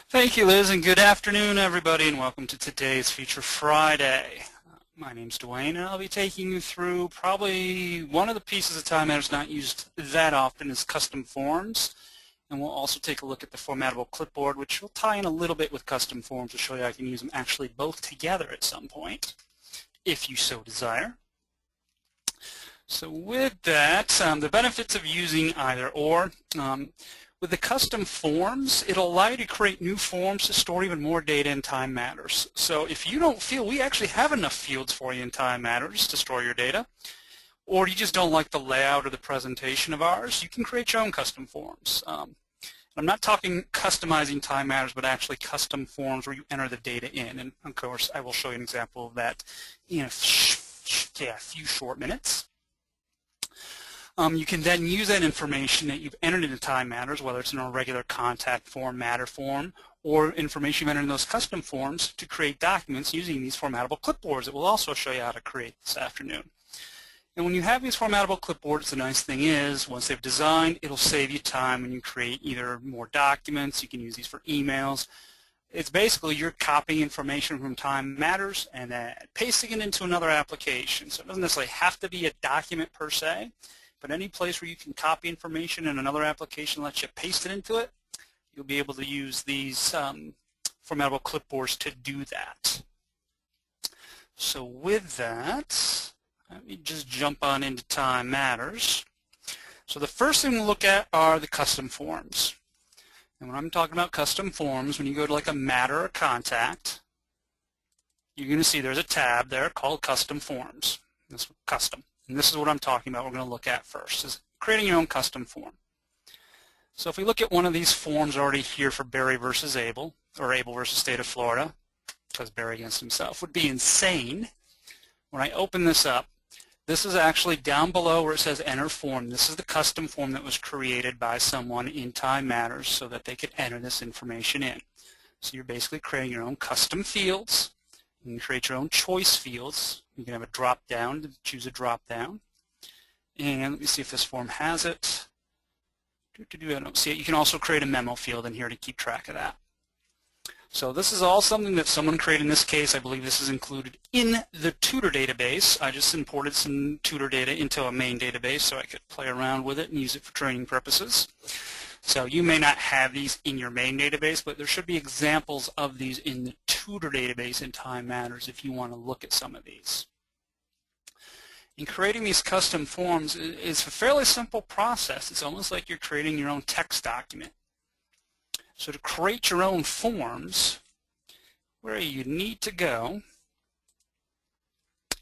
Thank you, Liz, and good afternoon, everybody, and welcome to today's Feature Friday. My name's Dwayne, and I'll be taking you through probably one of the pieces of Time Manager's not used that often is custom forms, and we'll also take a look at the formatable clipboard, which will tie in a little bit with custom forms to show you I can use them actually both together at some point, if you so desire. So with that, the benefits of using either or. With the custom forms, it'll allow you to create new forms to store even more data in Time Matters. So if you don't feel we actually have enough fields for you in Time Matters to store your data, or you just don't like the layout or the presentation of ours, you can create your own custom forms. I'm not talking customizing Time Matters, but actually custom forms where you enter the data in. And of course, I will show you an example of that in a few short minutes. You can then use that information that you've entered into Time Matters, whether it's in a regular contact form, matter form, or information you've entered in those custom forms to create documents using these formatable clipboards that we'll also show you how to create this afternoon. And when you have these formatable clipboards, the nice thing is, once they've designed, it'll save you time when you create either more documents. You can use these for emails. It's basically you're copying information from Time Matters and then pasting it into another application. So it doesn't necessarily have to be a document per se, but any place where you can copy information and another application lets you paste it into it, you'll be able to use these formatable clipboards to do that. So with that, let me just jump on into Time Matters. So the first thing we'll look at are the custom forms. And when I'm talking about custom forms, when you go to like a matter or contact, you're going to see there's a tab there called Custom Forms. This is custom. And this is what I'm talking about we're going to look at first, is creating your own custom form. So if we look at one of these forms already here for Barry versus Abel, or Abel versus State of Florida, because Barry against himself would be insane. When I open this up, this is actually down below where it says Enter Form. This is the custom form that was created by someone in Time Matters so that they could enter this information in. So you're basically creating your own custom fields. You can create your own choice fields. You can have a drop down to choose a drop down. And let me see if this form has it. I don't see it. You can also create a memo field in here to keep track of that. So this is all something that someone created in this case. I believe this is included in the tutor database. I just imported some tutor data into a main database so I could play around with it and use it for training purposes. So you may not have these in your main database, but there should be examples of these in the tutor database in Time Matters if you want to look at some of these. In creating these custom forms is a fairly simple process. It's almost like you're creating your own text document. So to create your own forms, where you need to go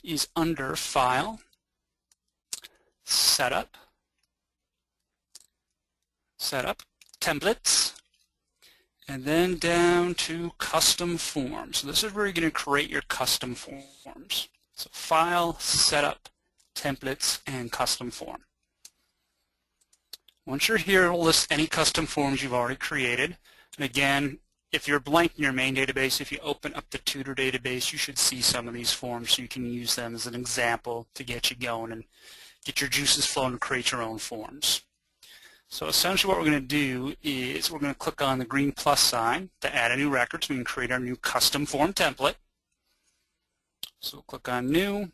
is under File, Setup, Templates, and then down to Custom Forms. So this is where you're going to create your custom forms. So File, Setup, Templates, and Custom Form. Once you're here, it'll list any custom forms you've already created. And again, if you're blank in your main database, if you open up the tutor database, you should see some of these forms so you can use them as an example to get you going and get your juices flowing to create your own forms. So essentially what we're going to do is we're going to click on the green plus sign to add a new record so we can create our new custom form template. So we'll click on New,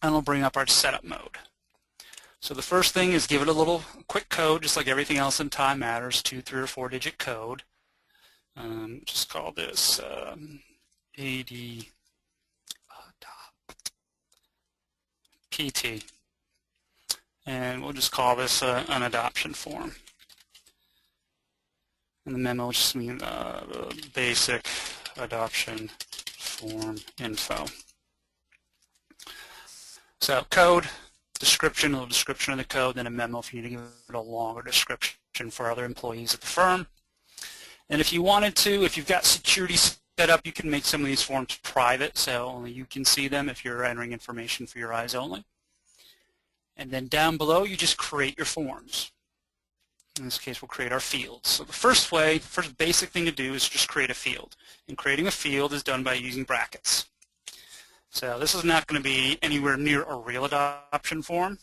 and we'll bring up our setup mode. So the first thing is give it a little quick code, just like everything else in Time Matters, 2, 3, or 4-digit code. Just call this AD PT. And we'll just call this an adoption form. And the memo will just mean basic adoption form info. So code, description, a little description of the code, then a memo if you need to give it a longer description for other employees at the firm. And if you wanted to, if you've got security set up, you can make some of these forms private, so only you can see them if you're entering information for your eyes only. And then down below, you just create your forms. In this case, we'll create our fields. So the first basic thing to do is just create a field. And creating a field is done by using brackets. So this is not going to be anywhere near a real adoption form,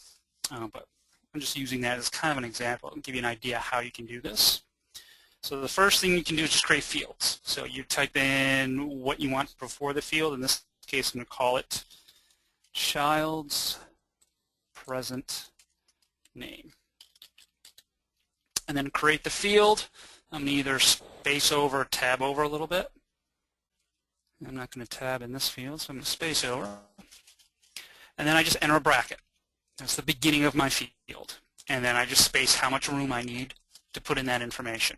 but I'm just using that as kind of an example and give you an idea how you can do this. So the first thing you can do is just create fields. So you type in what you want before the field. In this case, I'm going to call it child's present name. And then create the field. I'm going to either space over or tab over a little bit. I'm not going to tab in this field, so I'm going to space over. And then I just enter a bracket. That's the beginning of my field. And then I just space how much room I need to put in that information.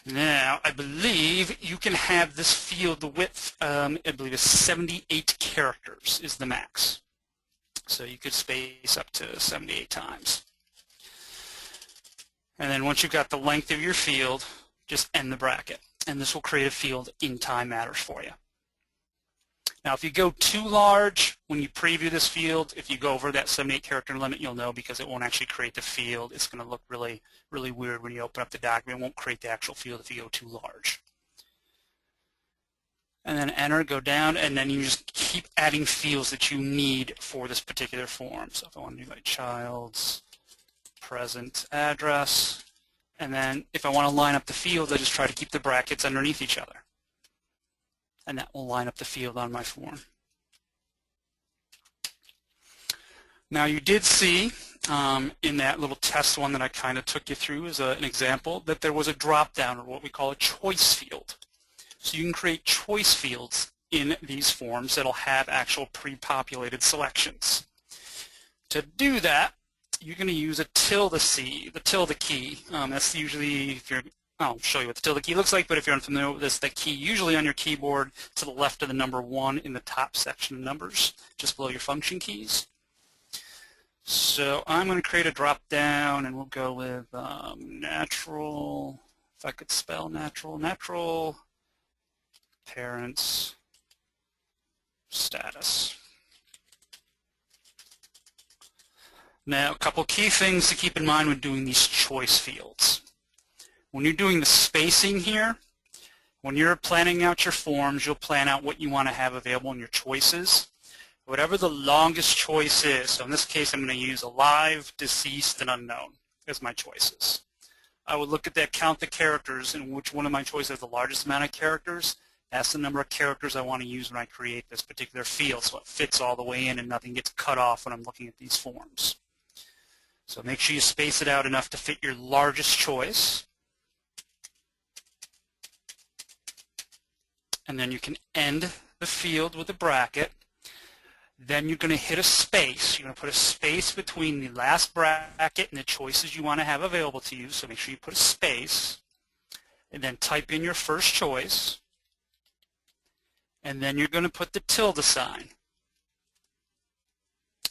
Now, I believe you can have this field, the width, I believe is 78 characters is the max. So you could space up to 78 times. And then once you've got the length of your field, just end the bracket. And this will create a field in Time Matters for you. Now, if you go too large, when you preview this field, if you go over that 78 character limit, you'll know because it won't actually create the field. It's going to look really, really weird when you open up the document. It won't create the actual field if you go too large. And then enter, go down, and then you just keep adding fields that you need for this particular form. So if I want to do like child's present address, and then if I want to line up the fields, I just try to keep the brackets underneath each other. And that will line up the field on my form. Now you did see in that little test one that I kind of took you through as an example that there was a drop down or what we call a choice field. So you can create choice fields in these forms that'll have actual pre-populated selections. To do that, you're going to use a tilde C, the tilde key. That's usually, if you're, I'll show you what the tilde key looks like, but if you're unfamiliar with this, the key usually on your keyboard to the left of the number 1 in the top section of numbers, just below your function keys. So I'm going to create a drop down, and we'll go with natural, if I could spell natural parents status. Now, a couple key things to keep in mind when doing these choice fields. When you're doing the spacing here, when you're planning out your forms, you'll plan out what you want to have available in your choices. Whatever the longest choice is, so in this case I'm going to use alive, deceased, and unknown as my choices. I would look at that, count the characters, and which one of my choices has the largest amount of characters. That's the number of characters I want to use when I create this particular field, so it fits all the way in and nothing gets cut off when I'm looking at these forms. So make sure you space it out enough to fit your largest choice. And then you can end the field with a bracket. Then you're going to hit a space. You're going to put a space between the last bracket and the choices you want to have available to you. So make sure you put a space. And then type in your first choice. And then you're going to put the tilde sign.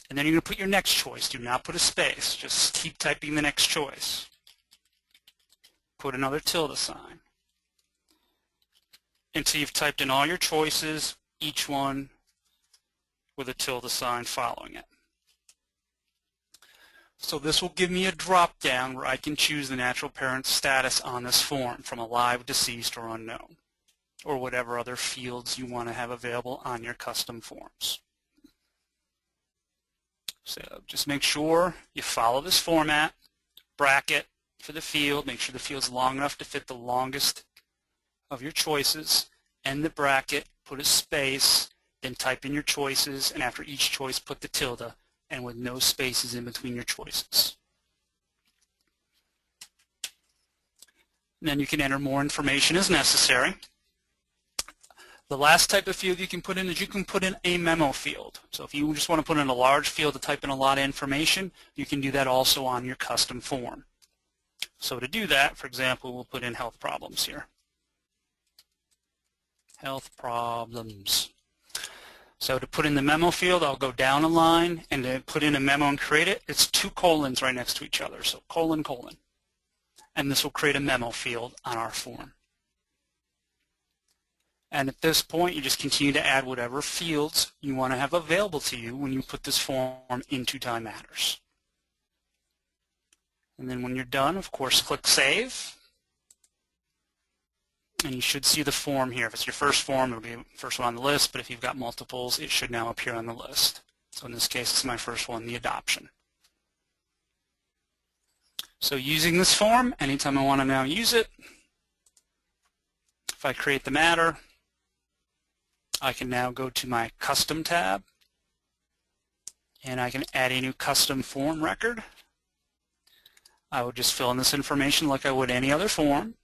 And then you're going to put your next choice. Do not put a space. Just keep typing the next choice. Put another tilde sign. Until you've typed in all your choices, each one with a tilde sign following it. So this will give me a drop down where I can choose the natural parent status on this form from alive, deceased, or unknown, or whatever other fields you want to have available on your custom forms. So just make sure you follow this format, bracket for the field, make sure the field's long enough to fit the longest of your choices, end the bracket, put a space, then type in your choices, and after each choice put the tilde, and with no spaces in between your choices. And then you can enter more information as necessary. The last type of field you can put in is you can put in a memo field. So if you just want to put in a large field to type in a lot of information, you can do that also on your custom form. So to do that, for example, we'll put in health problems here. Health problems. So to put in the memo field, I'll go down a line, and to put in a memo and create it, it's 2 colons right next to each other. So colon, colon. And this will create a memo field on our form. And at this point, you just continue to add whatever fields you want to have available to you when you put this form into Time Matters. And then when you're done, of course, click Save. And you should see the form here. If it's your first form, it'll be the first one on the list, but if you've got multiples, it should now appear on the list. So in this case, it's my first one, the adoption. So using this form, anytime I want to now use it, if I create the matter, I can now go to my Custom tab, and I can add a new custom form record. I would just fill in this information like I would any other form.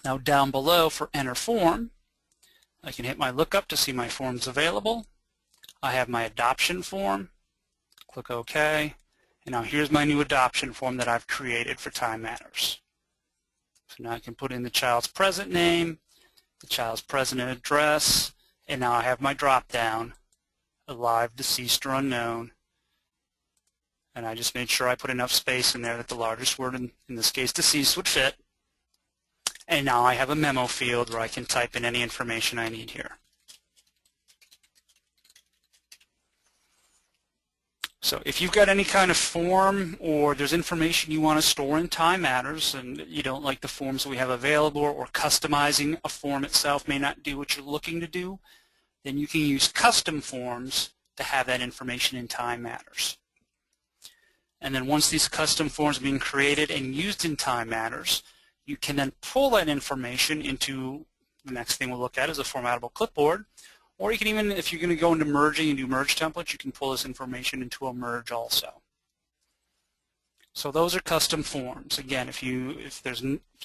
Now down below for Enter Form, I can hit my lookup to see my forms available. I have my adoption form. Click OK. And now here's my new adoption form that I've created for Time Matters. So now I can put in the child's present name, the child's present address, and now I have my drop-down, alive, deceased, or unknown. And I just made sure I put enough space in there that the largest word, in this case deceased, would fit. And now I have a memo field where I can type in any information I need here. So if you've got any kind of form or there's information you want to store in Time Matters and you don't like the forms we have available, or customizing a form itself may not do what you're looking to do, then you can use custom forms to have that information in Time Matters. And then once these custom forms have been created and used in Time Matters, you can then pull that information into the next thing we'll look at is a formatable clipboard. Or you can even, if you're going to go into merging and do merge templates, you can pull this information into a merge also. So those are custom forms. Again, if you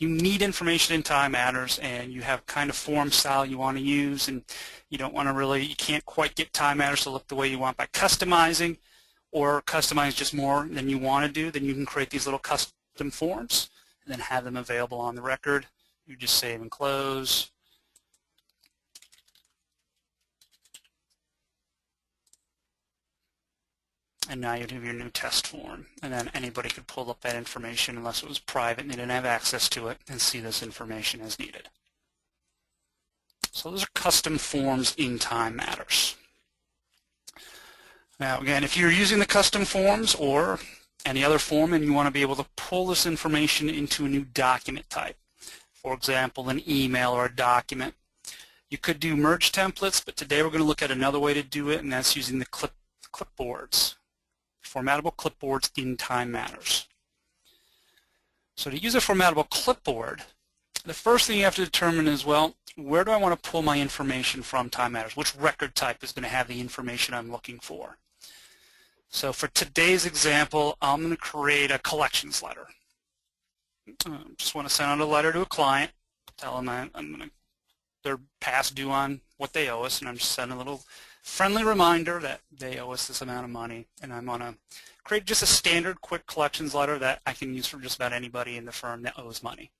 need information in Time Matters and you have kind of form style you want to use and you don't want to you can't quite get Time Matters to look the way you want by customizing, or customize just more than you want to do, then you can create these little custom forms and then have them available on the record. You just save and close. And now you'd have your new test form. And then anybody could pull up that information unless it was private and they didn't have access to it and see this information as needed. So those are custom forms in Time Matters. Now again, if you're using the custom forms or any other form and you want to be able to pull this information into a new document type, for example, an email or a document, you could do merge templates, but today we're going to look at another way to do it, and that's using the clipboards. Formatable clipboards in Time Matters. So to use a formatable clipboard, the first thing you have to determine is, well, where do I want to pull my information from Time Matters? Which record type is going to have the information I'm looking for? So for today's example, I'm going to create a collections letter. Just want to send out a letter to a client, tell them they're past due on what they owe us, and I'm just sending a little friendly reminder that they owe us this amount of money, and I'm going to create just a standard quick collections letter that I can use for just about anybody in the firm that owes money.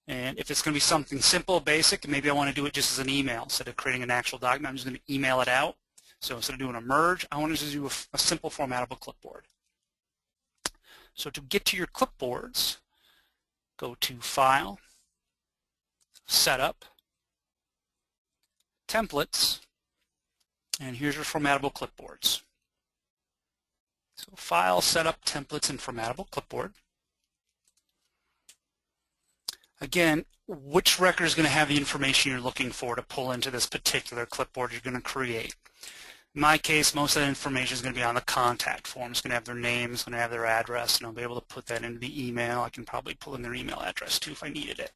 And if it's going to be something simple, basic, maybe I want to do it just as an email. Instead of creating an actual document, I'm just going to email it out. So instead of doing a merge, I want to just do a simple formatable clipboard. So to get to your clipboards, go to File, Setup, Templates, and here's your formatable clipboards. So File, Setup, Templates, and Formatable Clipboard. Again, which record is going to have the information you're looking for to pull into this particular clipboard you're going to create? In my case, most of that information is going to be on the contact form. It's going to have their name, it's going to have their address, and I'll be able to put that into the email. I can probably pull in their email address too if I needed it.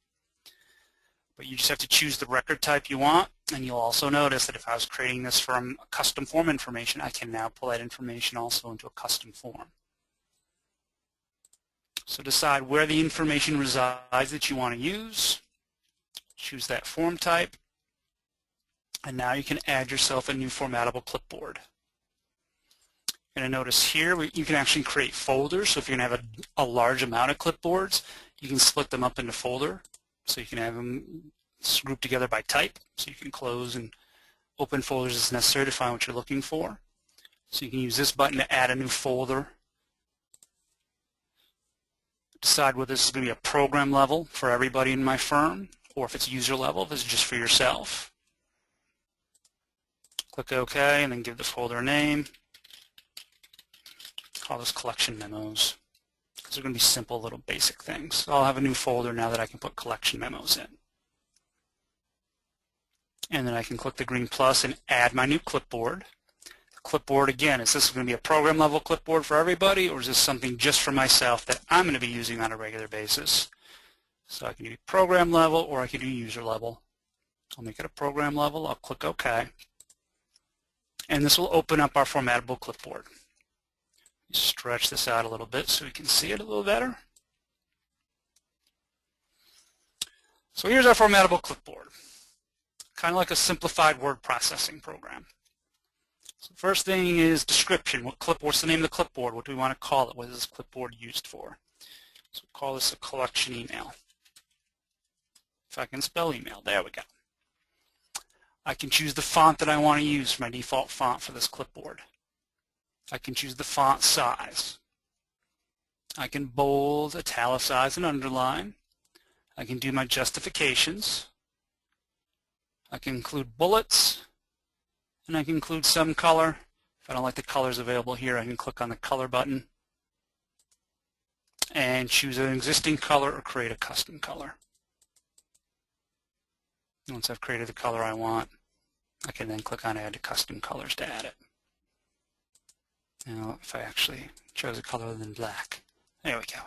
But you just have to choose the record type you want, and you'll also notice that if I was creating this from custom form information, I can now pull that information also into a custom form. So decide where the information resides that you want to use, choose that form type, and now you can add yourself a new formatable clipboard. You're going to notice here you can actually create folders, so if you're going to have a large amount of clipboards, you can split them up into folder. So you can have them grouped together by type, so you can close and open folders as necessary to find what you're looking for. So you can use this button to add a new folder. Decide whether this is going to be a program level for everybody in my firm, or if it's user level, if it's just for yourself. Click OK, and then give the folder a name. Call this Collection Memos. They're going to be simple little basic things. So I'll have a new folder now that I can put collection memos in. And then I can click the green plus and add my new clipboard. Clipboard, again, is this going to be a program level clipboard for everybody, or is this something just for myself that I'm going to be using on a regular basis? So I can do program level or I can do user level. I'll make it a program level. I'll click OK. And this will open up our formattable clipboard. Stretch this out a little bit so we can see it a little better. So here's our formattable clipboard. Kind of like a simplified word processing program. So first thing is description. What's the name of the clipboard? What do we want to call it? What is this clipboard used for? So we'll call this a collection email. If I can spell email, there we go. I can choose the font that I want to use for my default font for this clipboard. I can choose the font size. I can bold, italicize, and underline. I can do my justifications. I can include bullets, and I can include some color. If I don't like the colors available here, I can click on the color button and choose an existing color or create a custom color. Once I've created the color I want, I can then click on Add to Custom Colors to add it. Now, if I actually chose a color other than black, there we go.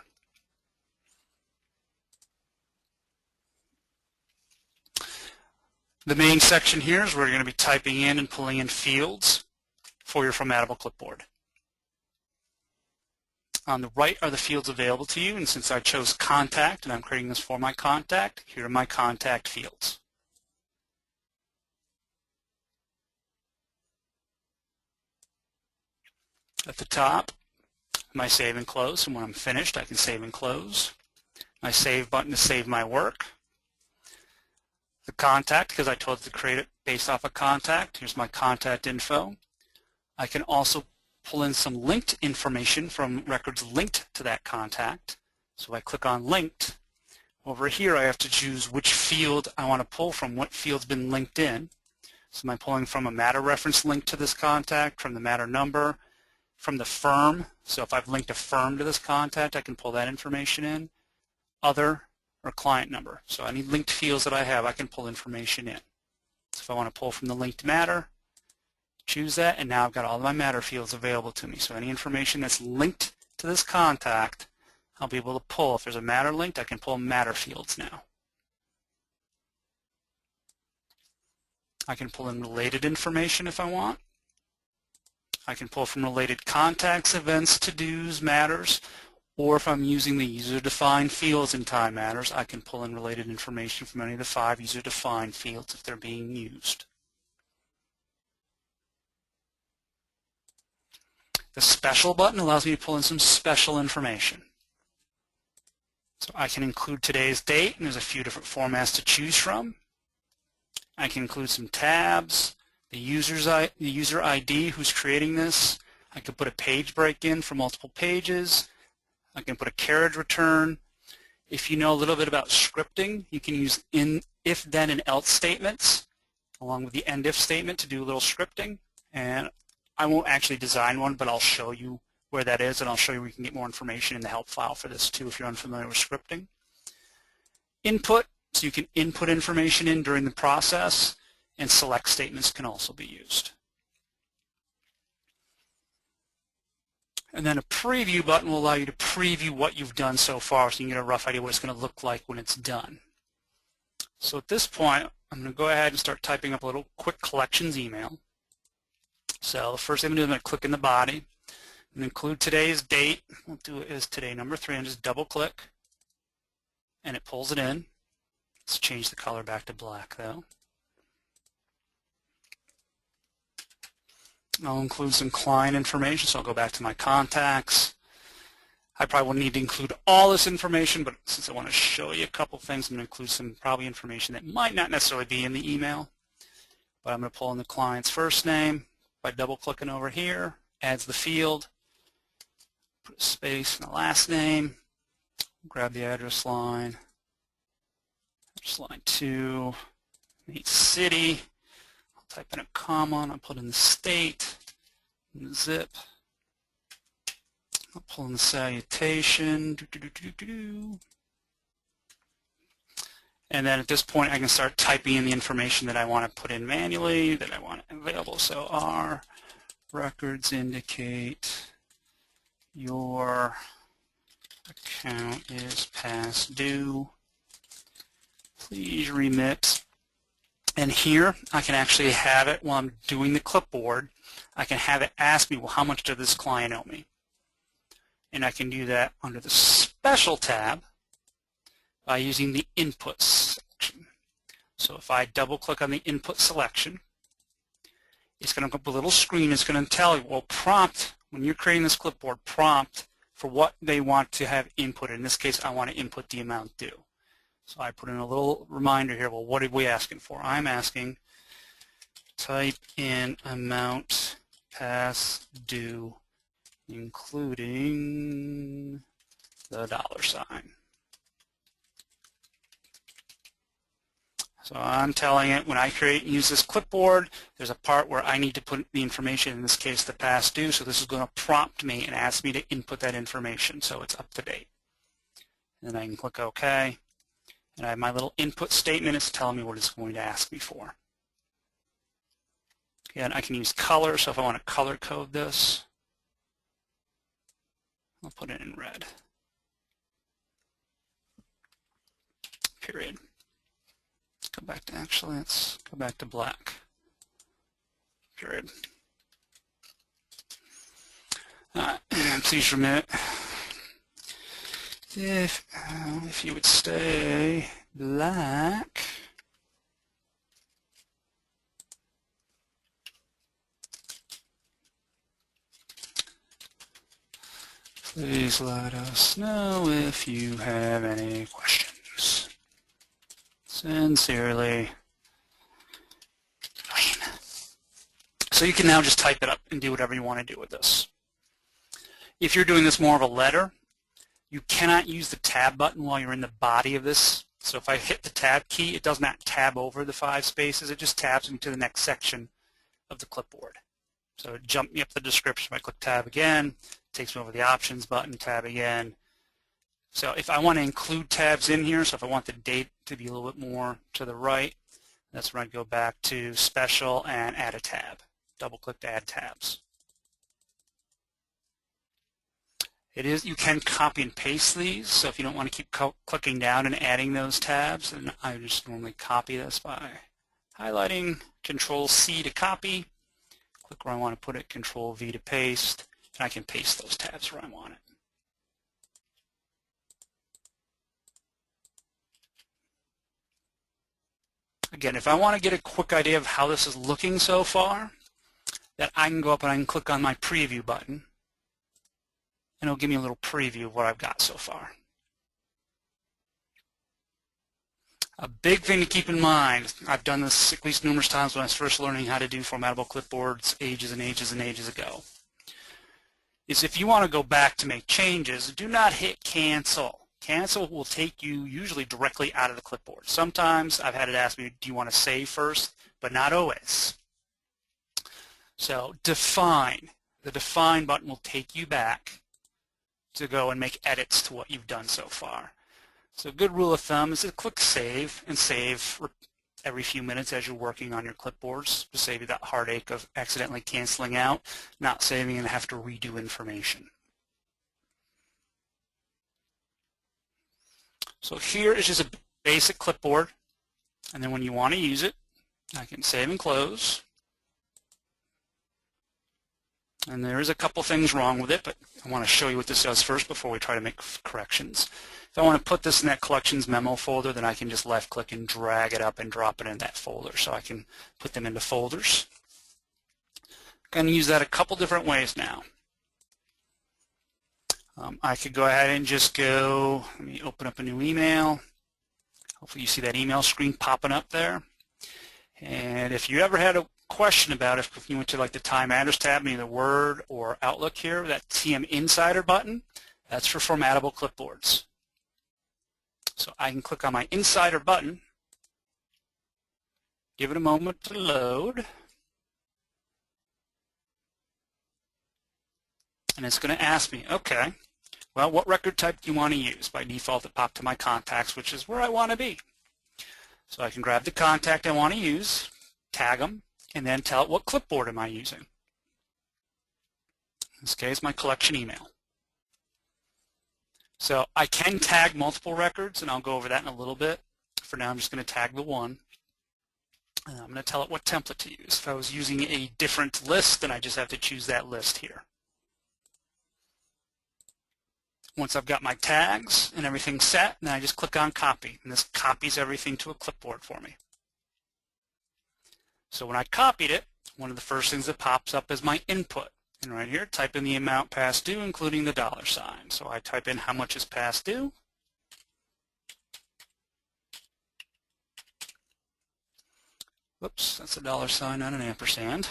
The main section here is where you're going to be typing in and pulling in fields for your formattable clipboard. On the right are the fields available to you, and since I chose contact and I'm creating this for my contact, here are my contact fields. At the top, my save and close, and when I'm finished I can save and close. My save button to save my work. The contact, because I told it to create it based off a contact. Here's my contact info. I can also pull in some linked information from records linked to that contact. So I click on linked. Over here I have to choose which field I want to pull from, what field's been linked in. So am I pulling from a matter reference link to this contact, from the matter number, from the firm? So if I've linked a firm to this contact, I can pull that information in. Other, or client number. So any linked fields that I have, I can pull information in. So if I want to pull from the linked matter, choose that, and now I've got all my matter fields available to me. So any information that's linked to this contact, I'll be able to pull. If there's a matter linked, I can pull matter fields now. I can pull in related information if I want. I can pull from related contacts, events, to-dos, matters, or if I'm using the user-defined fields in Time Matters, I can pull in related information from any of the 5 user-defined fields if they're being used. The special button allows me to pull in some special information. So I can include today's date, and there's a few different formats to choose from. I can include some tabs, the user ID who's creating this. I could put a page break in for multiple pages. I can put a carriage return. If you know a little bit about scripting, you can use if, then, and else statements along with the end if statement to do a little scripting. And I won't actually design one, but I'll show you where that is, and I'll show you where you can get more information in the help file for this too if you're unfamiliar with scripting. Input, so you can input information in during the process, and select statements can also be used. And then a preview button will allow you to preview what you've done so far so you can get a rough idea what it's going to look like when it's done. So at this point, I'm going to go ahead and start typing up a little quick collections email. So the first thing I'm going to do is I'm going to click in the body and include today's date. We'll do it as today number 3 and just double click and it pulls it in. Let's change the color back to black though. I'll include some client information, so I'll go back to my contacts. I probably will need to include all this information, but since I want to show you a couple things, I'm going to include some probably information that might not necessarily be in the email. But I'm going to pull in the client's first name by double-clicking over here, adds the field, put a space in the last name, grab the address line 2, meet city. Type in a comma, and I'll put in the state, and the zip. I'll pull in the salutation. And then at this point, I can start typing in the information that I want to put in manually, that I want available. So R records indicate your account is past due. Please remit. And here I can actually have it while I'm doing the clipboard. I can have it ask me, well, how much does this client owe me? And I can do that under the Special tab by using the Input section. So if I double click on the Input selection, it's going to come up a little screen. It's going to tell you, well, prompt, when you're creating this clipboard, prompt for what they want to have input. In this case, I want to input the amount due. So I put in a little reminder here, well, what are we asking for? I'm asking type in amount past due, including the $sign. So I'm telling it when I use this clipboard, there's a part where I need to put the information, in this case the past due, so this is going to prompt me and ask me to input that information so it's up to date. And then I can click OK. And I have my little input statement. It's telling me what it's going to ask me for. Again, I can use color, so if I want to color code this, I'll put it in red. Period. Let's go back to, actually, let's go back to black. Period. And please remit. If you would stay black, please let us know if you have any questions. Sincerely, Dwayne. So you can now just type it up and do whatever you want to do with this. If you're doing this more of a letter, you cannot use the tab button while you're in the body of this. So if I hit the tab key, it does not tab over the 5 spaces. It just tabs me to the next section of the clipboard. So it jumped me up the description. If I click tab again, it takes me over the options button, tab again. So if I want to include tabs in here, so if I want the date to be a little bit more to the right, that's when I go back to Special and add a tab. Double click to add tabs. You can copy and paste these, so if you don't want to keep clicking down and adding those tabs, then I just normally copy this by highlighting Control-C to copy, click where I want to put it, Control-V to paste, and I can paste those tabs where I want it. Again, if I want to get a quick idea of how this is looking so far, then I can go up and I can click on my preview button, and it'll give me a little preview of what I've got so far. A big thing to keep in mind, I've done this at least numerous times when I was first learning how to do formattable clipboards ages and ages and ages ago, is if you want to go back to make changes, do not hit cancel. Cancel will take you usually directly out of the clipboard. Sometimes I've had it ask me, do you want to save first? But not always. So define. The define button will take you back to go and make edits to what you've done so far. So a good rule of thumb is to click save and save every few minutes as you're working on your clipboards to save you that heartache of accidentally canceling out, not saving and have to redo information. So here is just a basic clipboard, and then when you want to use it, I can save and close. And there is a couple things wrong with it, but I want to show you what this does first before we try to make corrections. If I want to put this in that collections memo folder, then I can just left click and drag it up and drop it in that folder. So I can put them into folders. I'm going to use that a couple different ways now. I could go ahead and just go, let me open up a new email. Hopefully you see that email screen popping up there. And if you ever had a question about it, if you went to like the Time Matters tab, either Word or Outlook here, that TM Insider button, that's for formattable clipboards. So I can click on my Insider button, give it a moment to load, and it's going to ask me, okay, well, what record type do you want to use? By default, it popped to my contacts, which is where I want to be. So I can grab the contact I want to use, tag them, and then tell it what clipboard am I using. this case, my collection email. So I can tag multiple records, and I'll go over that in a little bit. For now, I'm just going to tag the one. And I'm going to tell it what template to use. If I was using a different list, then I just have to choose that list here. Once I've got my tags and everything set, then I just click on copy, and this copies everything to a clipboard for me. So when I copied it, one of the first things that pops up is my input. And right here, type in the amount past due, including the $sign. So I type in how much is past due. Whoops, that's a $sign, not an ampersand.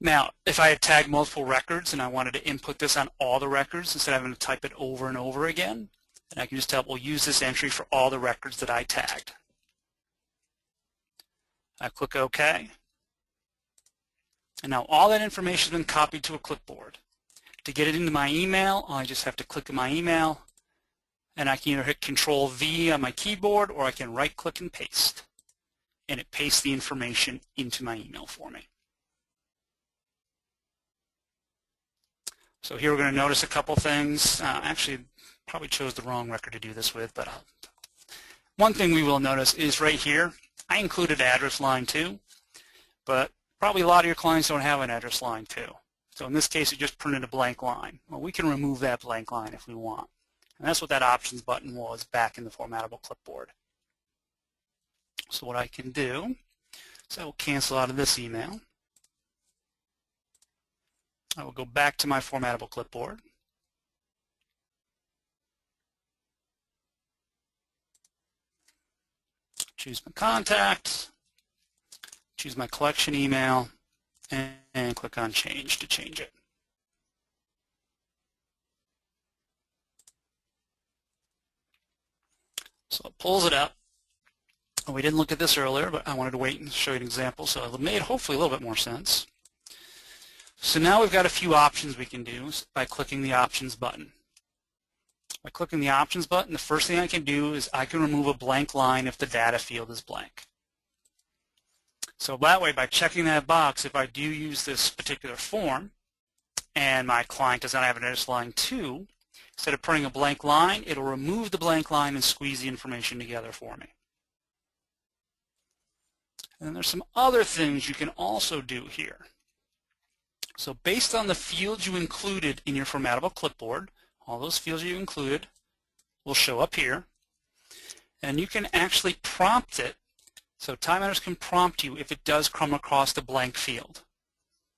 Now, if I had tagged multiple records and I wanted to input this on all the records instead of having to type it over and over again, then I can just tell it, we'll use this entry for all the records that I tagged. I click OK. And now all that information has been copied to a clipboard. To get it into my email, I just have to click in my email, and I can either hit Control-V on my keyboard, or I can right-click and paste. And it pastes the information into my email for me. So here we're going to notice a couple things. Actually, probably chose the wrong record to do this with, but one thing we will notice is right here, I included address line 2, but probably a lot of your clients don't have an address line 2. So in this case, it just printed a blank line. Well, we can remove that blank line if we want. And that's what that options button was back in the formatable clipboard. So what I can do is I will cancel out of this email. I will go back to my formatable clipboard. Choose my contact, choose my collection email, and click on change to change it. So it pulls it up. We didn't look at this earlier, but I wanted to wait and show you an example, so it made hopefully a little bit more sense. So now we've got a few options we can do by clicking the options button. By clicking the options button, the first thing I can do is I can remove a blank line if the data field is blank. So that way, by checking that box, if I do use this particular form and my client does not have an address line 2, instead of printing a blank line, it'll remove the blank line and squeeze the information together for me. And then there's some other things you can also do here. So based on the fields you included in your formatable clipboard, all those fields you included will show up here. And you can actually prompt it. So Time Matters can prompt you if it does come across the blank field.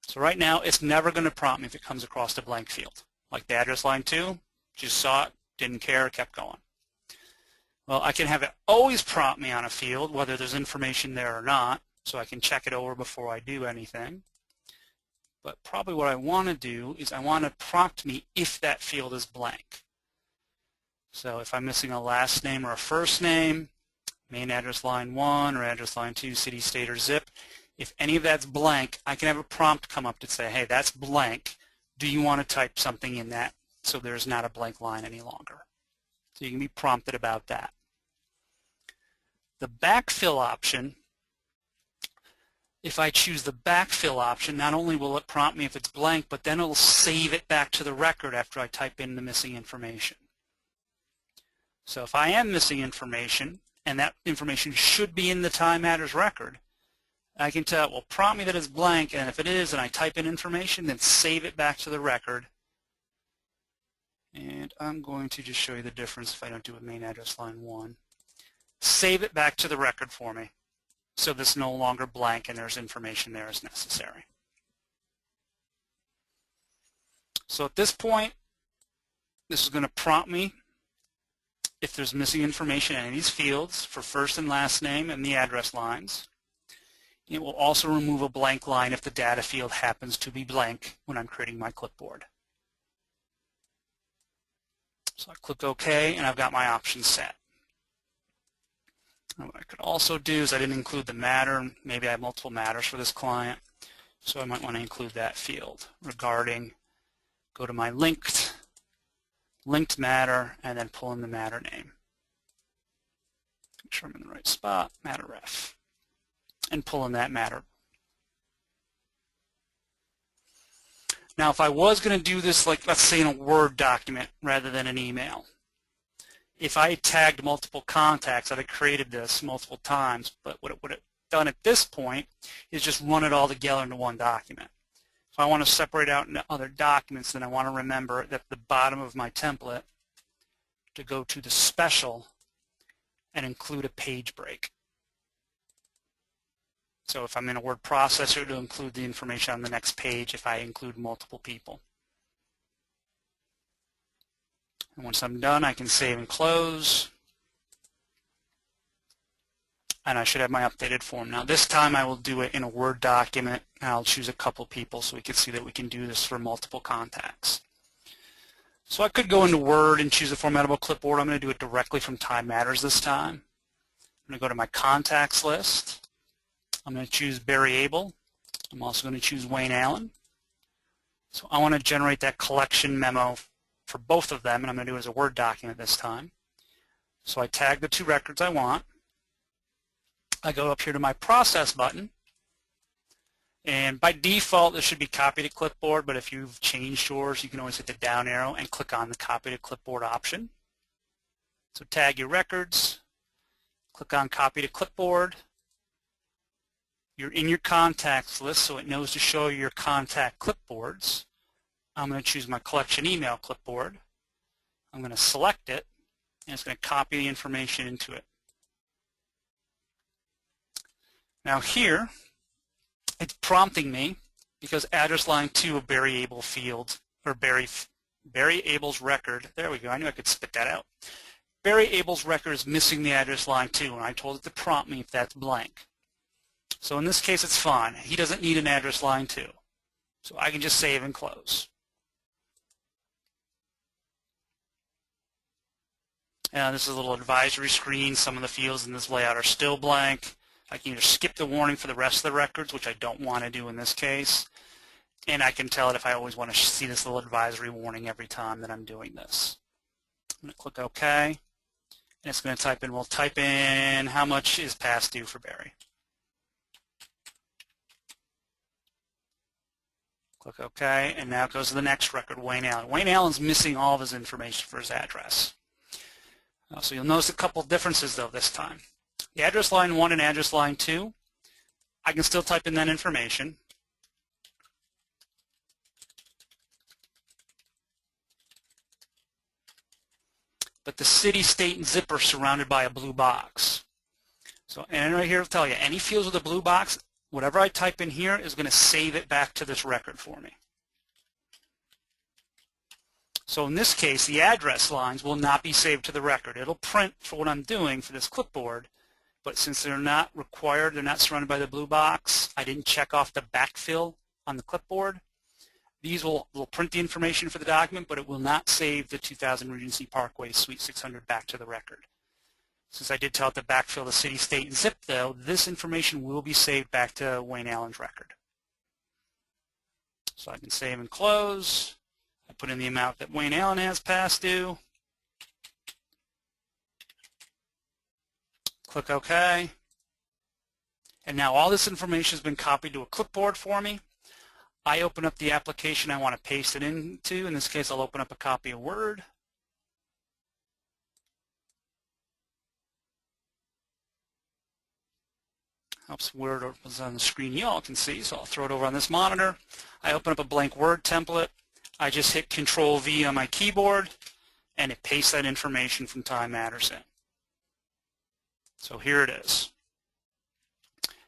So right now, it's never going to prompt me if it comes across the blank field. Like the address line 2, just saw it, didn't care, kept going. Well, I can have it always prompt me on a field, whether there's information there or not, so I can check it over before I do anything. But probably what I want to do is I want to prompt me if that field is blank. So if I'm missing a last name or a first name, main address line 1 or address line 2, city, state, or zip, if any of that's blank, I can have a prompt come up to say, hey, that's blank. Do you want to type something in that so there's not a blank line any longer? So you can be prompted about that. The backfill option, if I choose the backfill option, not only will it prompt me if it's blank, but then it'll save it back to the record after I type in the missing information. So if I am missing information, and that information should be in the Time Matters record, I can tell it will prompt me that it's blank, and if it is, and I type in information, then save it back to the record. And I'm going to just show you the difference if I don't do it main address line 1. Save it back to the record for me, so this is no longer blank and there's information there as necessary. So at this point, this is going to prompt me if there's missing information in any of these fields for first and last name and the address lines. It will also remove a blank line if the data field happens to be blank when I'm creating my clipboard. So I click OK, and I've got my options set. And what I could also do is I didn't include the matter. Maybe I have multiple matters for this client, so I might want to include that field regarding, go to my linked matter, and then pull in the matter name. Make sure I'm in the right spot, matter ref, and pull in that matter. Now, if I was going to do this, like let's say in a Word document rather than an email, if I tagged multiple contacts, I'd have created this multiple times, but what it would have done at this point is just run it all together into one document. If I want to separate out into other documents, then I want to remember that at the bottom of my template to go to the special and include a page break. So if I'm in a word processor, to include the information on the next page if I include multiple people. And once I'm done, I can save and close. And I should have my updated form. Now this time I will do it in a Word document, and I'll choose a couple people so we can see that we can do this for multiple contacts. So I could go into Word and choose a formatable clipboard. I'm going to do it directly from Time Matters this time. I'm going to go to my contacts list. I'm going to choose Barry Abel. I'm also going to choose Wayne Allen. So I want to generate that collection memo for both of them, and I'm going to do it as a Word document this time. So I tag the two records I want. I go up here to my Process button, and by default this should be Copy to Clipboard, but if you've changed yours, you can always hit the down arrow and click on the Copy to Clipboard option. So tag your records, click on Copy to Clipboard. You're in your contacts list, so it knows to show you your contact clipboards. I'm going to choose my collection email clipboard. I'm going to select it, and it's going to copy the information into it. Now here, it's prompting me because address line 2 of Barry Abel field, or Barry Abel's record, there we go, I knew I could spit that out. Barry Abel's record is missing the address line 2, and I told it to prompt me if that's blank. So in this case it's fine. He doesn't need an address line 2. So I can just save and close. And this is a little advisory screen. Some of the fields in this layout are still blank. I can either skip the warning for the rest of the records, which I don't want to do in this case, and I can tell it if I always want to see this little advisory warning every time that I'm doing this. I'm going to click OK, and it's going to type in, we'll type in how much is past due for Barry. Click OK, and now it goes to the next record, Wayne Allen. Wayne Allen's missing all of his information for his address. So you'll notice a couple differences though this time. The address line 1 and address line 2, I can still type in that information. But the city, state, and zip are surrounded by a blue box. So, and right here will tell you, any fields with a blue box, whatever I type in here is going to save it back to this record for me. So in this case, the address lines will not be saved to the record. It'll print for what I'm doing for this clipboard, but since they're not required, they're not surrounded by the blue box, I didn't check off the backfill on the clipboard. These will print the information for the document, but it will not save the 2000 Regency Parkway Suite 600 back to the record. Since I did tell it to backfill the city, state, and zip, though, this information will be saved back to Wayne Allen's record. So I can save and close. I put in the amount that Wayne Allen has past due. Click OK. And now all this information has been copied to a clipboard for me. I open up the application I want to paste it into. In this case, I'll open up a copy of Word. Helps Word was on the screen you all can see, so I'll throw it over on this monitor. I open up a blank Word template. I just hit Control-V on my keyboard, and it pastes that information from Time Matters in. So here it is.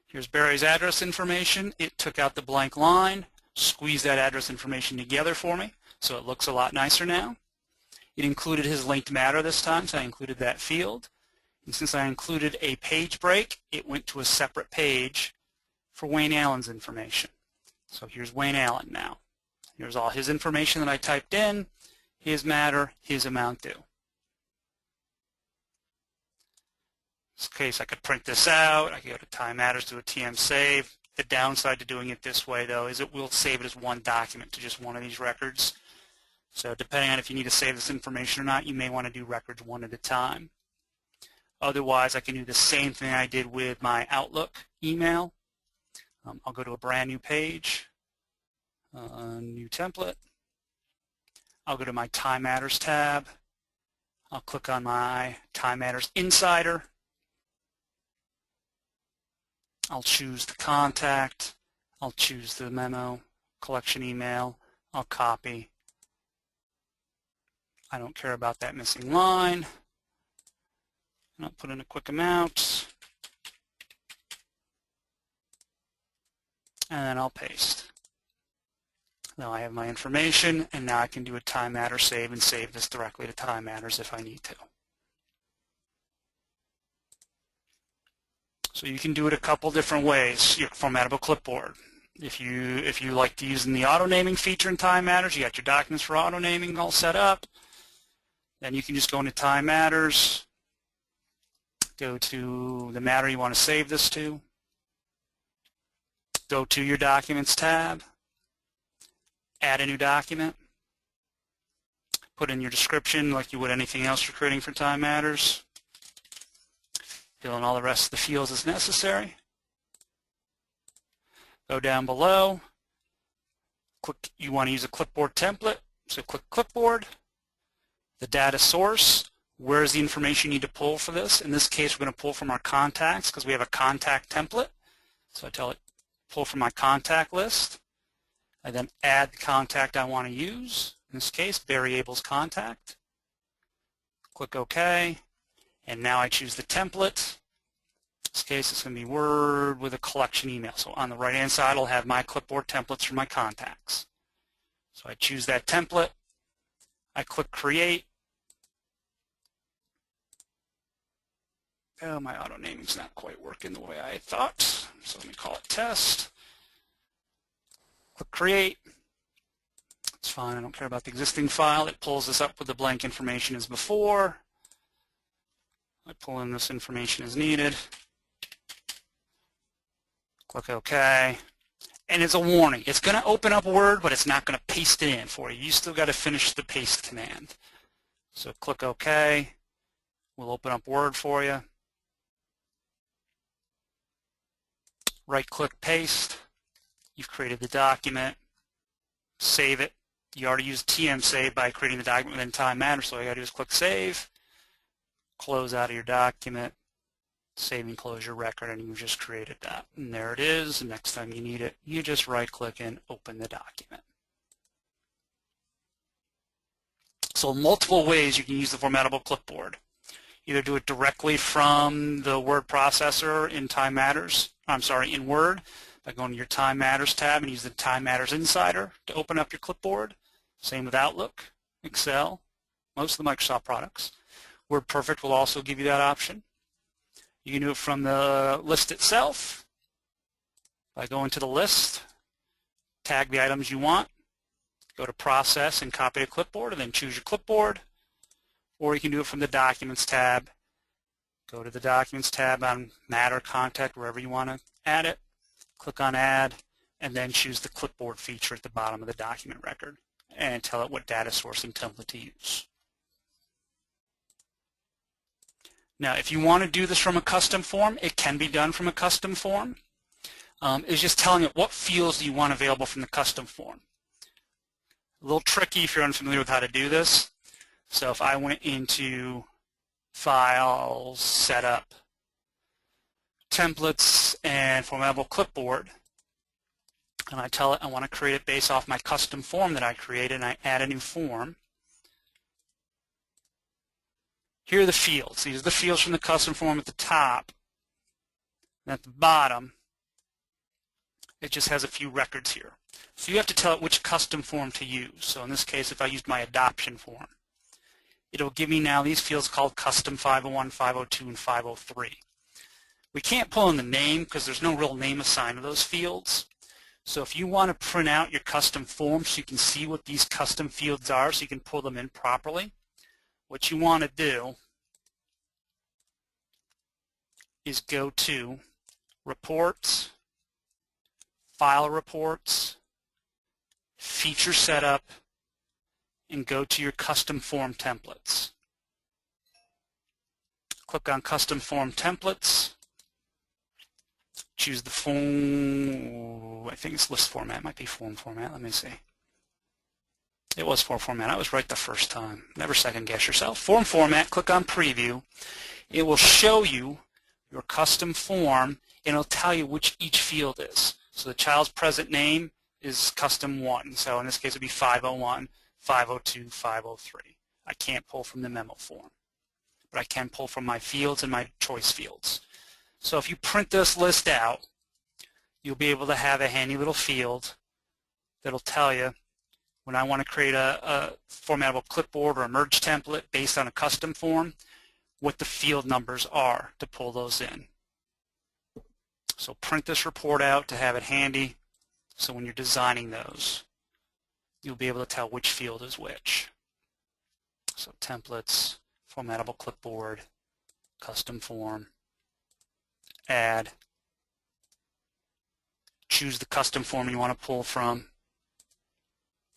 Here's Barry's address information. It took out the blank line, squeezed that address information together for me, so it looks a lot nicer now. It included his linked matter this time, so I included that field. And since I included a page break, it went to a separate page for Wayne Allen's information. So here's Wayne Allen now. Here's all his information that I typed in, his matter, his amount due. In this case, I could print this out. I could go to Time Matters, do a TM save. The downside to doing it this way, though, is it will save it as one document to just one of these records. So depending on if you need to save this information or not, you may want to do records one at a time. Otherwise, I can do the same thing I did with my Outlook email. I'll go to a brand new page. New template. I'll go to my Time Matters tab. I'll click on my Time Matters Insider. I'll choose the contact. I'll choose the memo, collection email. I'll copy. I don't care about that missing line. And I'll put in a quick amount. And then I'll paste. Now I have my information, and now I can do a Time Matters save and save this directly to Time Matters if I need to. So you can do it a couple different ways. Your formatable clipboard. If you like to use the auto naming feature in Time Matters, you got your documents for auto naming all set up. Then you can just go into Time Matters, go to the matter you want to save this to, go to your Documents tab, add a new document, put in your description like you would anything else you're creating for Time Matters, fill in all the rest of the fields as necessary. Go down below, click, you want to use a clipboard template, so click Clipboard. The data source, where's the information you need to pull for this? In this case, we're going to pull from our contacts because we have a contact template. So I tell it, pull from my contact list. I then add the contact I want to use. In this case, Barry Abel's contact. Click OK. And now I choose the template. In this case, it's going to be Word with a collection email. So on the right-hand side, I'll have my clipboard templates for my contacts. So I choose that template. I click Create. Oh, my auto naming's not quite working the way I thought, so let me call it Test. Click Create. It's fine, I don't care about the existing file. It pulls this up with the blank information as before. I pull in this information as needed. Click OK. And it's a warning. It's going to open up Word, but it's not going to paste it in for you. You still got to finish the paste command. So click OK. We'll open up Word for you. Right-click Paste. You've created the document. Save it. You already used TM Save by creating the document within Time Matters, so all you got to do is click Save. Close out of your document. Save and close your record, and you've just created that. And there it is. The next time you need it, you just right-click and open the document. So multiple ways you can use the formatable clipboard. Either do it directly from the word processor in Time Matters, in Word, by going to your Time Matters tab and use the Time Matters Insider to open up your clipboard. Same with Outlook, Excel, most of the Microsoft products. WordPerfect will also give you that option. You can do it from the list itself by going to the list, tag the items you want, go to Process and copy a clipboard, and then choose your clipboard. Or you can do it from the Documents tab. Go to the Documents tab on Matter, Contact, wherever you want to add it. Click on Add, and then choose the clipboard feature at the bottom of the document record and tell it what data source and template to use. Now, if you want to do this from a custom form, it can be done from a custom form. It's just telling it what fields do you want available from the custom form. A little tricky if you're unfamiliar with how to do this. So if I went into File, Setup, Templates, and Formatable Clipboard, and I tell it I want to create it based off my custom form that I created, and I add a new form. Here are the fields. These are the fields from the custom form at the top. And at the bottom, it just has a few records here. So you have to tell it which custom form to use. So in this case, if I used my adoption form, it'll give me now these fields called Custom 501, 502, and 503. We can't pull in the name because there's no real name assigned to those fields. So if you want to print out your custom form so you can see what these custom fields are so you can pull them in properly, what you want to do is go to Reports, File Reports, Feature Setup, and go to your Custom Form Templates. Click on Custom Form Templates, choose the form, I think it's list format, it might be form format, let me see. It was form format, I was right the first time. Never second guess yourself. Form format, click on preview. It will show you your custom form and it'll tell you which each field is. So the child's present name is custom 1, so in this case it would be 501, 502, 503. I can't pull from the memo form, but I can pull from my fields and my choice fields. So if you print this list out, you'll be able to have a handy little field that'll tell you when I want to create a formatable clipboard or a merge template based on a custom form, what the field numbers are to pull those in. So print this report out to have it handy, so when you're designing those, you'll be able to tell which field is which. So templates, formatable clipboard, custom form, add, choose the custom form you want to pull from,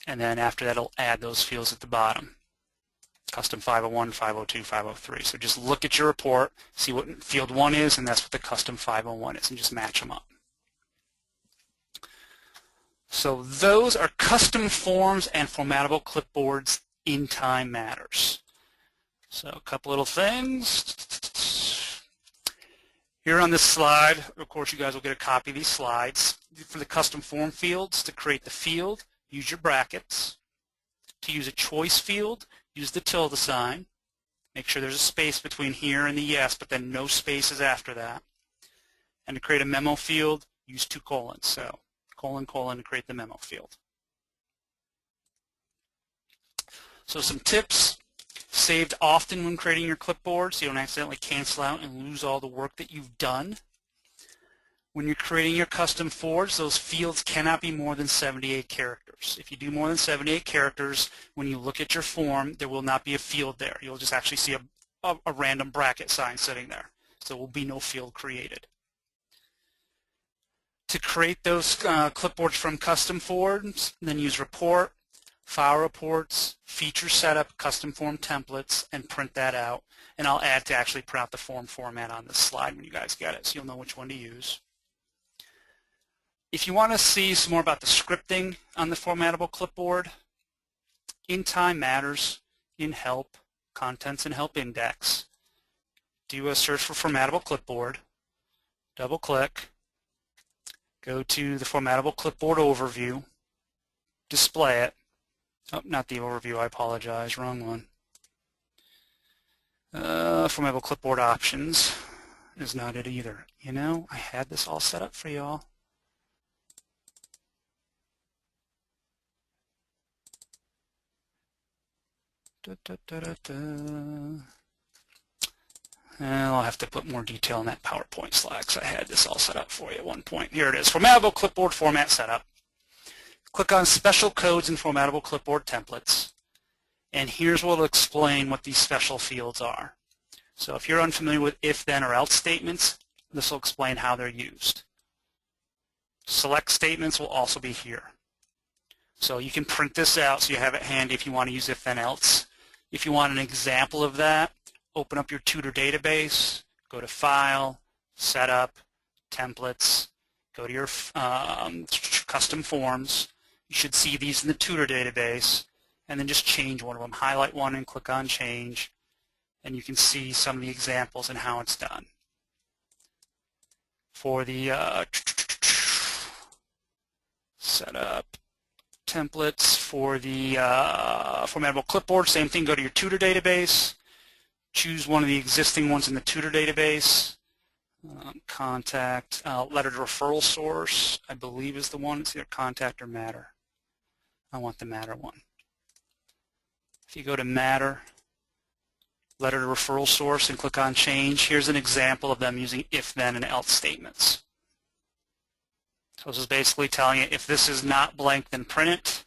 and then after that it'll add those fields at the bottom. Custom 501, 502, 503. So just look at your report, see what field 1 is, and that's what the custom 501 is, and just match them up. So those are custom forms and formatable clipboards in Time Matters. So a couple little things. Here on this slide, of course you guys will get a copy of these slides. For the custom form fields, to create the field, use your brackets. To use a choice field, use the tilde sign. Make sure there's a space between here and the yes, but then no spaces after that. And to create a memo field, use 2 colons. So colon, colon to create the memo field. So some tips. Saved often when creating your clipboard so you don't accidentally cancel out and lose all the work that you've done. When you're creating your custom forms, those fields cannot be more than 78 characters. If you do more than 78 characters, when you look at your form, there will not be a field there. You'll just actually see a random bracket sign sitting there. So there will be no field created. To create those clipboards from custom forms, then use report, file reports, feature setup, custom form templates, and print that out. And I'll add to actually print out the form format on this slide when you guys get it, so you'll know which one to use. If you want to see some more about the scripting on the formatable clipboard, in Time Matters, in Help, Contents and Help Index, do a search for formatable clipboard, double click, go to the formatable clipboard overview, display it. Oh, not the overview, I apologize, wrong one. Formatable clipboard options is not it either. You know, I had this all set up for y'all. I'll have to put more detail in that PowerPoint slide because I had this all set up for you at one point. Here it is, formatable clipboard format setup. Click on Special Codes and Formatable Clipboard Templates, and here's what will explain what these special fields are. So if you're unfamiliar with if, then, or else statements, this will explain how they're used. Select statements will also be here. So you can print this out so you have it handy if you want to use if, then, else. If you want an example of that, open up your tutor database, go to File, Setup, Templates, go to your custom forms. You should see these in the tutor database, and then just change one of them. Highlight one and click on Change, and you can see some of the examples and how it's done. For the setup templates, for the formatable clipboard, same thing, go to your tutor database, choose one of the existing ones in the tutor database, contact, letter to referral source, I believe is the one. It's either contact or matter. I want the matter one. If you go to matter, letter to referral source, and click on change, here's an example of them using if, then, and else statements. So this is basically telling you if this is not blank, then print it.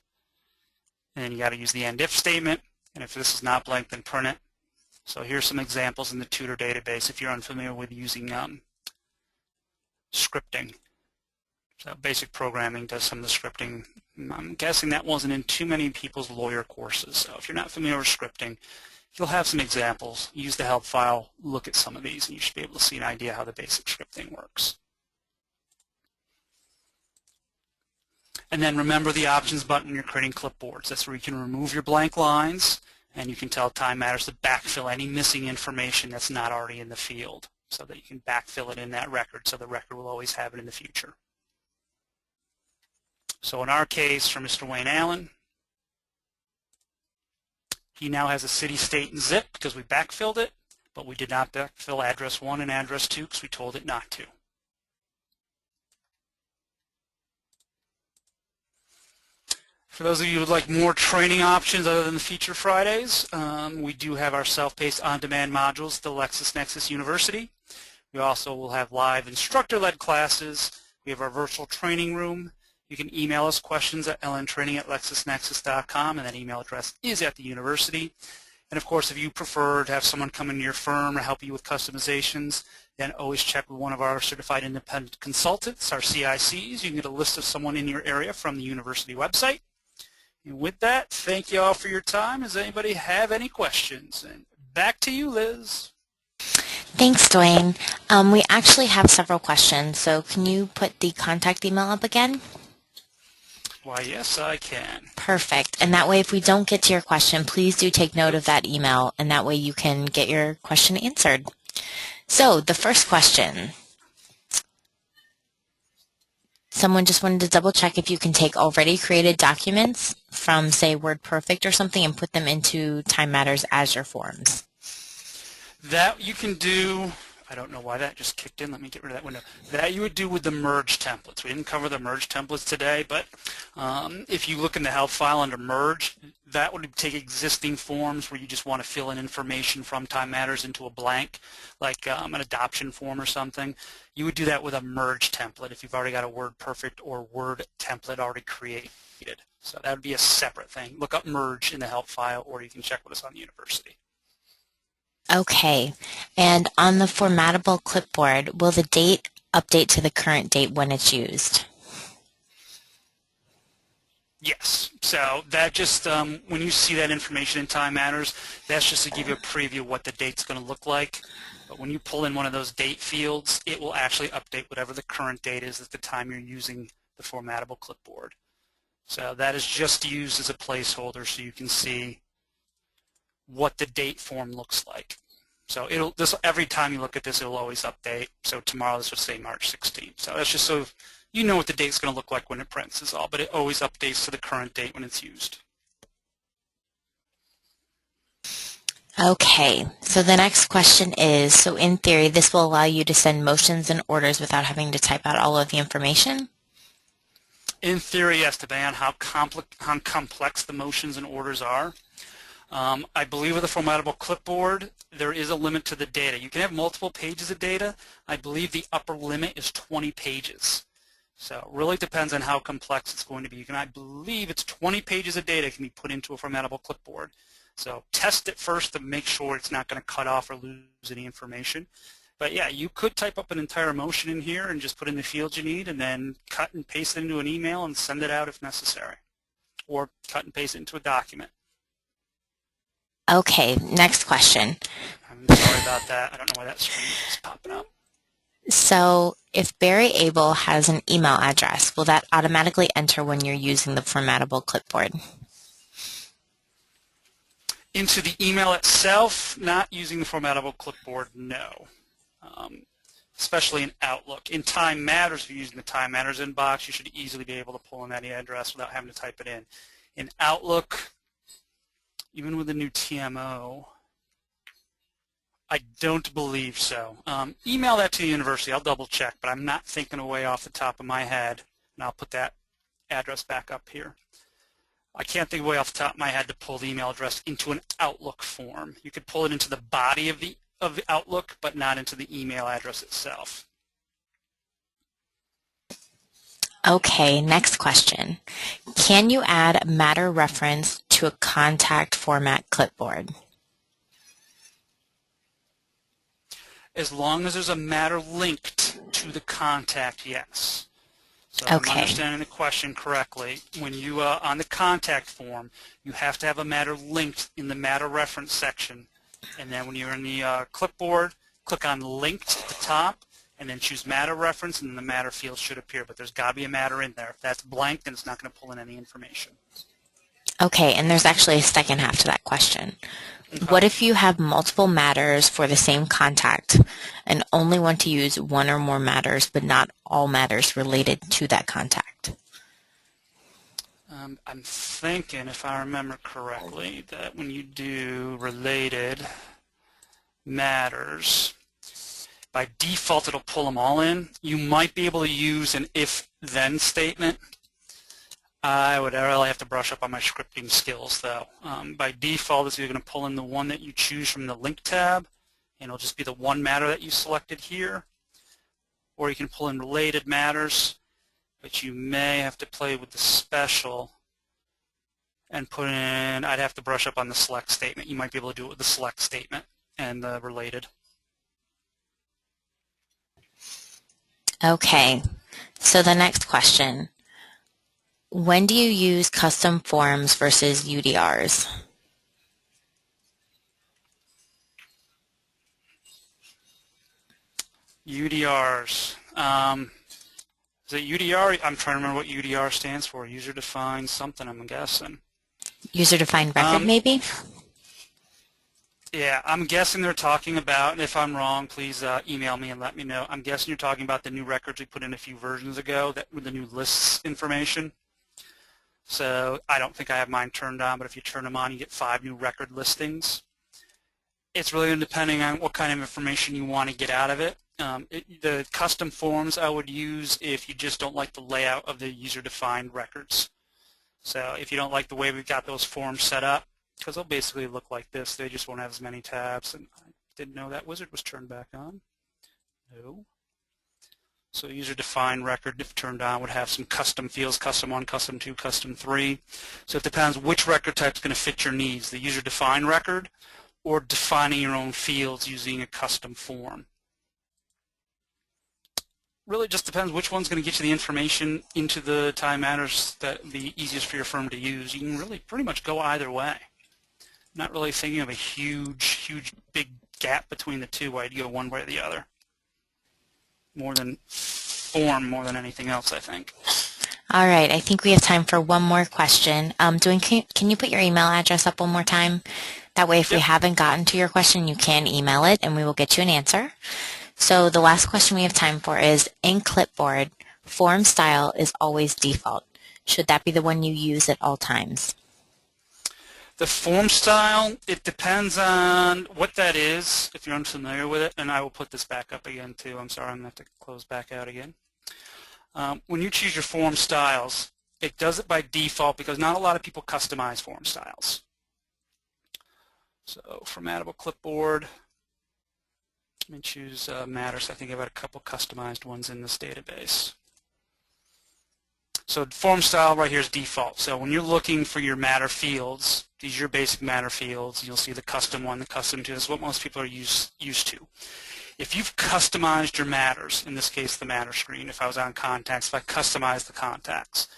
And then you got to use the end if statement. And if this is not blank, then print it. So here's some examples in the tutor database if you're unfamiliar with using scripting. So basic programming does some of the scripting. I'm guessing that wasn't in too many people's lawyer courses. So if you're not familiar with scripting, you'll have some examples. Use the help file, look at some of these, and you should be able to see an idea how the basic scripting works. And then remember the options button when you're creating clipboards. That's where you can remove your blank lines, and you can tell Time Matters to backfill any missing information that's not already in the field, so that you can backfill it in that record, so the record will always have it in the future. So in our case, for Mr. Wayne Allen, he now has a city, state, and zip because we backfilled it, but we did not backfill address 1 and address 2 because we told it not to. For those of you who would like more training options other than the Feature Fridays, we do have our self-paced on-demand modules at the LexisNexis University. We also will have live instructor-led classes. We have our virtual training room. You can email us questions at lntraining@lexisnexis.com, and that email address is at the university. And of course, if you prefer to have someone come into your firm or help you with customizations, then always check with one of our certified independent consultants, our CICs. You can get a list of someone in your area from the university website. And with that, thank you all for your time. Does anybody have any questions? And back to you, Liz. Thanks, Dwayne. We actually have several questions, so can you put the contact email up again? Why, yes, I can. Perfect. And that way, if we don't get to your question, please do take note of that email, and that way you can get your question answered. So the first question. Someone just wanted to double check if you can take already created documents from, say, WordPerfect or something and put them into Time Matters Azure Forms. That you can do. I don't know why that just kicked in. Let me get rid of that window. That you would do with the merge templates. We didn't cover the merge templates today, but if you look in the help file under merge, that would take existing forms where you just want to fill in information from Time Matters into a blank, like an adoption form or something. You would do that with a merge template if you've already got a WordPerfect or Word template already created. So that would be a separate thing. Look up merge in the help file, or you can check with us on the university. Okay, and on the formattable clipboard, will the date update to the current date when it's used? Yes, so that just, when you see that information in Time Matters, that's just to give you a preview of what the date's going to look like. But when you pull in one of those date fields, it will actually update whatever the current date is at the time you're using the formattable clipboard. So that is just used as a placeholder so you can see what the date form looks like. So every time you look at this, it'll always update. So tomorrow this would say March 16th. So that's just so you know what the date's going to look like when it prints is all, but it always updates to the current date when it's used. Okay, so the next question is, so in theory, this will allow you to send motions and orders without having to type out all of the information? In theory, yes, depending on how complex the motions and orders are. I believe with a formattable clipboard, there is a limit to the data. You can have multiple pages of data. I believe the upper limit is 20 pages. So it really depends on how complex it's going to be. I believe it's 20 pages of data can be put into a formattable clipboard. So test it first to make sure it's not going to cut off or lose any information. But yeah, you could type up an entire motion in here and just put in the fields you need and then cut and paste it into an email and send it out if necessary. Or cut and paste it into a document. Okay, next question. I'm sorry about that. I don't know why that screen is popping up. So if Barry Abel has an email address, will that automatically enter when you're using the formattable clipboard? Into the email itself, not using the formattable clipboard, no. Especially in Outlook. In Time Matters, if you're using the Time Matters inbox, you should easily be able to pull in that address without having to type it in. In Outlook, even with the new TMO, I don't believe so. Email that to the university. I'll double check, but I'm not thinking away off the top of my head, and I'll put that address back up here. I can't think away off the top of my head to pull the email address into an Outlook form. You could pull it into the body of the Outlook, but not into the email address itself. Okay, next question. Can you add a matter reference to a contact format clipboard? As long as there's a matter linked to the contact, yes. So if Okay. I'm understanding the question correctly, when you on the contact form, you have to have a matter linked in the matter reference section. And then when you're in the clipboard, click on linked at the top, and then choose matter reference, and then the matter field should appear. But there's got to be a matter in there. If that's blank, then it's not going to pull in any information. Okay, and there's actually a second half to that question. Okay. What if you have multiple matters for the same contact and only want to use one or more matters, but not all matters related to that contact? I'm thinking, if I remember correctly, that when you do related matters, by default it'll pull them all in. You might be able to use an if-then statement. I would really have to brush up on my scripting skills, though. By default, it's going to pull in the one that you choose from the link tab, and it'll just be the one matter that you selected here. Or you can pull in related matters, but you may have to play with the special and put in, I'd have to brush up on the select statement. You might be able to do it with the select statement and the related. Okay, so the next question. When do you use custom forms versus UDRs? UDRs. Is it UDR? I'm trying to remember what UDR stands for. User-defined something, I'm guessing. User-defined record, maybe? Yeah, I'm guessing they're talking about, and if I'm wrong, please email me and let me know. I'm guessing you're talking about the new records we put in a few versions ago, that with the new lists information. So I don't think I have mine turned on, but if you turn them on, you get 5 new record listings. It's really depending on what kind of information you want to get out of it. The custom forms I would use if you just don't like the layout of the user-defined records. So if you don't like the way we've got those forms set up, because they'll basically look like this, they just won't have as many tabs. And I didn't know that wizard was turned back on. No. So user-defined record, if turned on, would have some custom fields, custom 1, custom 2, custom 3. So it depends which record type is going to fit your needs, the user-defined record or defining your own fields using a custom form. Really just depends which one's going to get you the information into the time matters that would be easiest for your firm to use. You can really pretty much go either way. Not really thinking of a huge, big gap between the two where you'd go one way or the other. More than form, more than anything else, I think. All right, I think we have time for one more question. Can you put your email address up one more time? That way, if we haven't gotten to your question, you can email it, and we will get you an answer. So the last question we have time for is, in Clipboard, form style is always default. Should that be the one you use at all times? The form style, it depends on what that is, if you're unfamiliar with it, and I will put this back up again too. I'm sorry, I'm going to have to close back out again. When you choose your form styles, it does it by default because not a lot of people customize form styles. So formatable clipboard, let me choose matters. I think I've got a couple customized ones in this database. So form style right here is default. So when you're looking for your matter fields, these are your basic matter fields. You'll see the custom 1, the custom 2. This is what most people are used to. If you've customized your matters, in this case the matter screen, if I was on contacts, if I customize the contacts,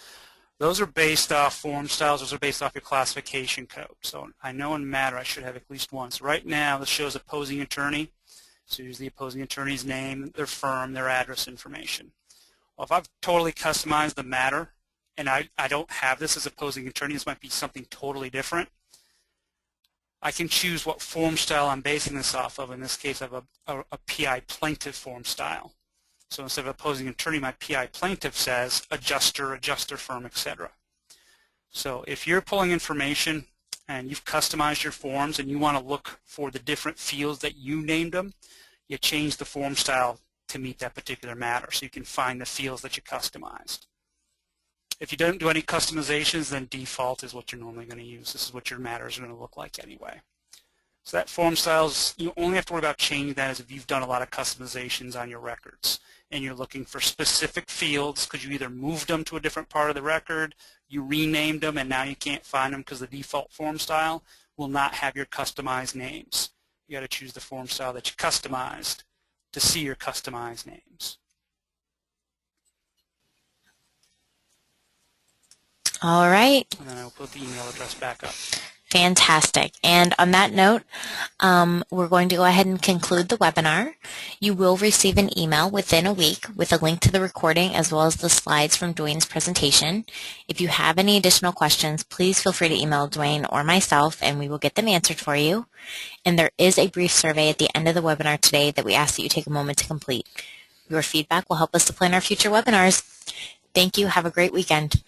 those are based off form styles. Those are based off your classification code. So I know in matter I should have at least one. So right now this shows opposing attorney. So here's the opposing attorney's name, their firm, their address information. Well, if I've totally customized the matter and I don't have this as opposing attorney, this might be something totally different, I can choose what form style I'm basing this off of. In this case, I have a PI plaintiff form style. So instead of opposing attorney, my PI plaintiff says adjuster, adjuster firm, etc. So if you're pulling information and you've customized your forms and you want to look for the different fields that you named them, you change the form style to meet that particular matter so you can find the fields that you customized. If you don't do any customizations, then default is what you're normally going to use. This is what your matters are going to look like anyway. So that form styles, you only have to worry about changing that as if you've done a lot of customizations on your records and you're looking for specific fields because you either moved them to a different part of the record, you renamed them, and now you can't find them because the default form style will not have your customized names. You got to choose the form style that you customized to see your customized names. All right. And then I'll put the email address back up. Fantastic. And on that note, we're going to go ahead and conclude the webinar. You will receive an email within a week with a link to the recording as well as the slides from Dwayne's presentation. If you have any additional questions, please feel free to email Dwayne or myself and we will get them answered for you. And there is a brief survey at the end of the webinar today that we ask that you take a moment to complete. Your feedback will help us to plan our future webinars. Thank you. Have a great weekend.